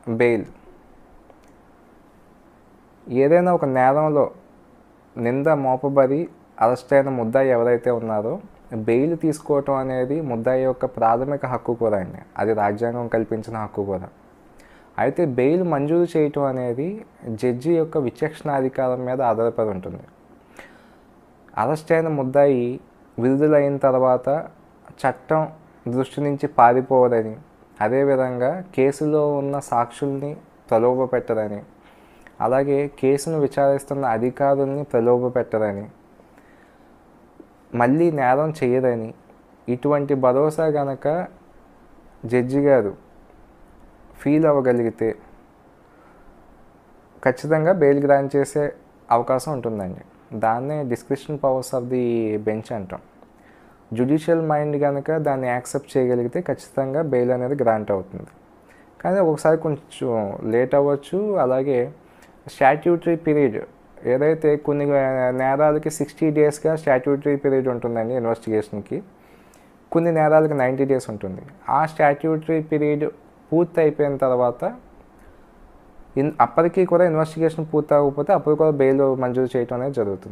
Bail. ఏదైనా ఒక నేరంలో నింద మోపబడి అరెస్ట్ అయిన ముద్దాయి ఎవరైతే ఉన్నారో బెయిల్ తీసుకోవటం అనేది ముద్దాయి యొక్క ప్రాథమిక హక్కు కూడా అండి. అది రాజ్యాంగం కల్పించిన హక్కు కూడా. అయితే బెయిల్ మంజూరు చేయటం అనేది జడ్జి యొక్క విచక్షణాధికారం మీద ఆధారపడి ఉంటుంది. అరెస్ట్ అయిన ముద్దాయి విడుదలైన తర్వాత చట్టం దృష్టి నుంచి పారిపోవదని, అదేవిధంగా కేసులో ఉన్న సాక్షుల్ని ప్రలోభపెట్టదని, అలాగే కేసును విచారిస్తున్న అధికారుల్ని ప్రలోభపెట్టదని, మళ్ళీ నేరం చేయదని, ఇటువంటి భరోసా గనక జడ్జి గారు ఫీల్ అవ్వగలిగితే ఖచ్చితంగా బెయిల్ గ్రాంట్ చేసే అవకాశం ఉంటుందండి. దాన్నే description powers of the bench అంటాం. జ్యుడిషియల్ మైండ్ కనుక దాన్ని యాక్సెప్ట్ చేయగలిగితే ఖచ్చితంగా బెయిల్ అనేది గ్రాంట్ అవుతుంది. కానీ ఒకసారి కొంచెం లేట్ అవ్వచ్చు. అలాగే స్టాట్యూటరీ పీరియడ్ ఏదైతే కొన్ని నేరాలకి 60 డేస్గా స్టాట్యూటరీ పీరియడ్ ఉంటుందండి ఇన్వెస్టిగేషన్కి. కొన్ని నేరాలకి 90 డేస్ ఉంటుంది. ఆ స్టాట్యూటరీ పీరియడ్ పూర్తి అయిపోయిన తర్వాత అప్పటికీ కూడా ఇన్వెస్టిగేషన్ పూర్తి అవ్వకపోతే అప్పుడు కూడా బెయిల్ మంజూరు చేయడం అనేది జరుగుతుంది.